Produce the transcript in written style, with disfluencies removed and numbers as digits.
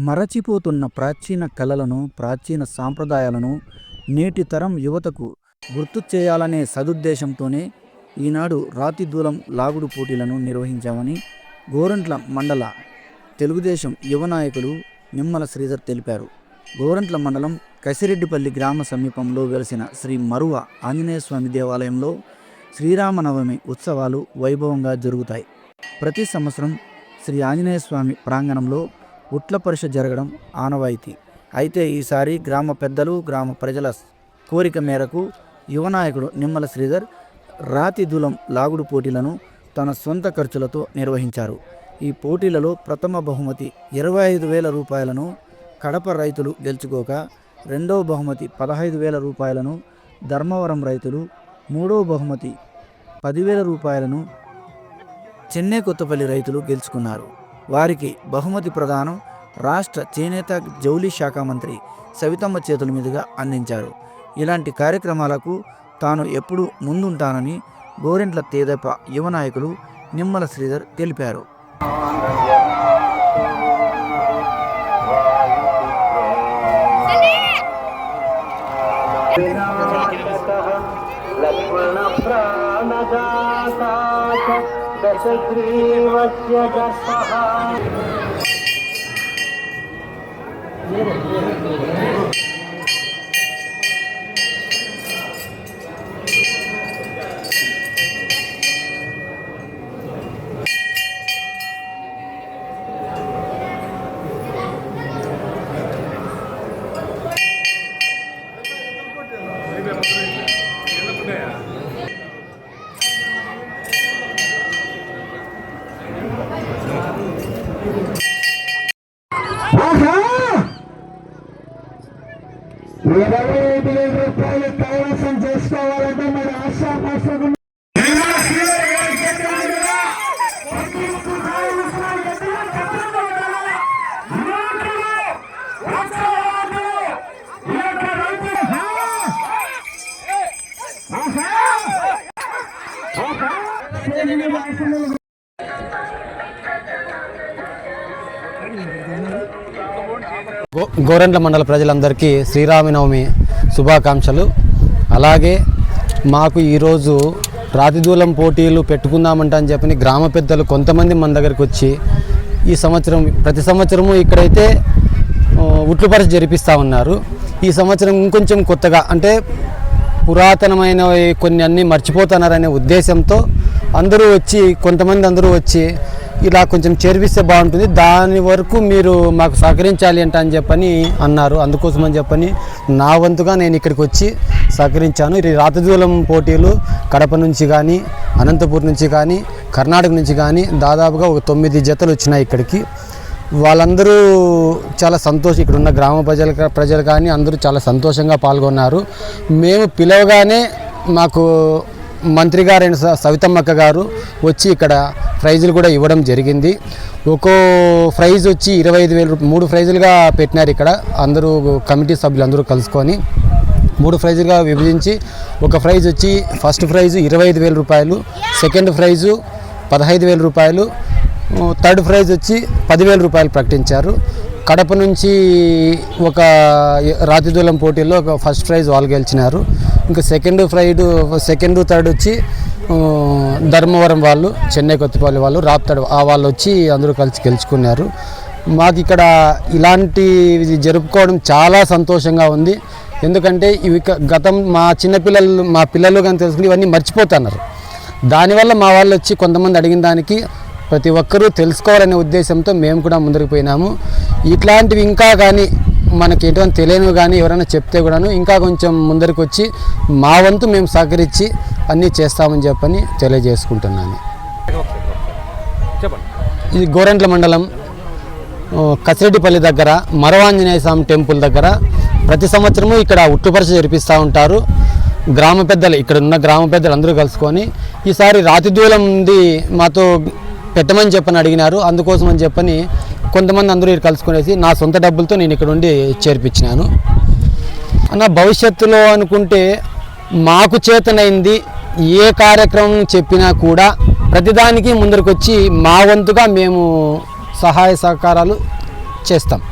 మరచిపోతున్న ప్రాచీన కళలను, ప్రాచీన సాంప్రదాయాలను నేటి తరం యువతకు గుర్తు చేయాలనే సదుద్దేశంతోనే ఈనాడు రాతి దూలం లాగుడు పోటీలను నిర్వహించామని గోరంట్ల మండల తెలుగుదేశం యువ నాయకులు నిమ్మల శ్రీధర్ తెలిపారు. గోరంట్ల మండలం కసిరెడ్డిపల్లి గ్రామ సమీపంలో వెలిసిన శ్రీ మరువ ఆంజనేయ స్వామి దేవాలయంలో శ్రీరామనవమి ఉత్సవాలు వైభవంగా జరుగుతాయి. ప్రతి సంవత్సరం శ్రీ ఆంజనేయ స్వామి ప్రాంగణంలో ఉట్ల పరీక్ష జరగడం ఆనవాయితీ. అయితే ఈసారి గ్రామ పెద్దలు, గ్రామ ప్రజల కోరిక మేరకు యువ నాయకుడు నిమ్మల శ్రీధర్ రాతి దూలం లాగుడు పోటీలను తన సొంత ఖర్చులతో నిర్వహించారు. ఈ పోటీలలో ప్రథమ బహుమతి 25,000 రూపాయలను కడప రైతులు గెలుచుకోగా, రెండవ బహుమతి 15,000 రూపాయలను ధర్మవరం రైతులు, మూడవ బహుమతి 10,000 రూపాయలను చెన్నై కొత్తపల్లి రైతులు గెలుచుకున్నారు. వారికి బహుమతి ప్రదానం రాష్ట్ర చేనేత జౌళి శాఖ మంత్రి సవితమ్మ చేతుల మీదుగా అందించారు. ఇలాంటి కార్యక్రమాలకు తాను ఎప్పుడూ ముందుంటానని గోరెంట్ల తేదప యువ నాయకులు నిమ్మల శ్రీధర్ తెలిపారు. రూపాయలు కైవసం చేసుకోవాలంటే మరి ఆశాపాసకు గోరంట్ల మండల ప్రజలందరికీ శ్రీరామనవమి శుభాకాంక్షలు. అలాగే మాకు ఈరోజు రాతిదూలం పోటీలు పెట్టుకుందామంట అని చెప్పని గ్రామ పెద్దలు కొంతమంది మన దగ్గరికి వచ్చి ఈ సంవత్సరం ప్రతి సంవత్సరము ఇక్కడైతే ఉట్లు పరీక్ష జరిపిస్తూ ఉన్నారు. ఈ సంవత్సరం ఇంకొంచెం కొత్తగా అంటే పురాతనమైన కొన్ని అన్నీ మర్చిపోతున్నారనే ఉద్దేశంతో కొంతమంది అందరూ వచ్చి ఇలా కొంచెం చేర్పిస్తే బాగుంటుంది, దాని వరకు మీరు మాకు సహకరించాలి అని చెప్పని అన్నారు. అందుకోసం అని చెప్పని నా వంతుగా నేను ఇక్కడికి వచ్చి సహకరించాను. ఈ రాతిదూలం పోటీలు కడప నుంచి కానీ, అనంతపూర్ నుంచి కానీ, కర్ణాటక నుంచి కానీ దాదాపుగా ఒక 9 జతలు వచ్చినాయి ఇక్కడికి. వాళ్ళందరూ చాలా ఇక్కడ ఉన్న గ్రామ ప్రజలు కానీ అందరూ చాలా సంతోషంగా పాల్గొన్నారు. మేము పిలవగానే మాకు మంత్రి గారైన సవితమ్మక్క గారు వచ్చి ఇక్కడ ప్రైజులు కూడా ఇవ్వడం జరిగింది. ఒక్కో ప్రైజ్ వచ్చి 25,000 3 ప్రైజులుగా పెట్టినారు. ఇక్కడ అందరూ కమిటీ సభ్యులు అందరూ కలుసుకొని 3 ప్రైజులుగా విభజించి, ఒక ప్రైజ్ వచ్చి ఫస్ట్ ప్రైజు 25,000 రూపాయలు, సెకండ్ ప్రైజు 15,000 రూపాయలు, థర్డ్ ప్రైజ్ వచ్చి 10,000 రూపాయలు ప్రకటించారు. కడప నుంచి ఒక రాతిదూలం పోటీల్లో ఒక ఫస్ట్ ప్రైజ్ వాళ్ళు గెలిచినారు. ఇంకా సెకండ్ థర్డ్ వచ్చి ధర్మవరం వాళ్ళు, చెన్నై కొత్తపల్లి వాళ్ళు, రాప్తాడు వాళ్ళు వచ్చి అందరూ కలిసి గెలుచుకున్నారు. మాకు ఇక్కడ ఇలాంటివి జరుపుకోవడం చాలా సంతోషంగా ఉంది. ఎందుకంటే ఇవి మా పిల్లలు కానీ తెలుసుకుని ఇవన్నీ మర్చిపోతున్నారు. దానివల్ల మా వాళ్ళు వచ్చి కొంతమంది అడిగిన దానికి ప్రతి ఒక్కరూ తెలుసుకోవాలనే ఉద్దేశంతో మేము కూడా ముందుకు పోయినాము. ఇట్లాంటివి ఇంకా కానీ మనకి ఎటువంటి తెలియనివి కానీ ఎవరైనా చెప్తే కూడాను ఇంకా కొంచెం ముందరికి వచ్చి మా వంతు మేము సహకరించి అన్నీ చేస్తామని చెప్పని తెలియజేసుకుంటున్నాను. ఇది గోరంట్ల మండలం కసిరెడ్డిపల్లి దగ్గర మరవాంజనేయ స్వామి టెంపుల్ దగ్గర ప్రతి సంవత్సరము ఇక్కడ ఉట్టు పరీక్ష జరిపిస్తూ ఉంటారు. గ్రామ పెద్దలు ఇక్కడ ఉన్న గ్రామ పెద్దలు అందరూ కలుసుకొని ఈసారి రాతిదూలం ఉంది మాతో పెట్టమని చెప్పని అడిగినారు. అందుకోసం అని చెప్పని కొంతమంది అందరూ ఇక్కడ కలుసుకునేసి నా సొంత డబ్బులతో నేను ఇక్కడ ఉండి చేర్పించినాను. అన్న భవిష్యత్తులో అనుకుంటే మాకు చేతనైంది ఏ కార్యక్రమం చెప్పినా కూడా ప్రతిదానికి ముందరికి వచ్చి మా వంతుగా మేము సహాయ సహకారాలు చేస్తాం.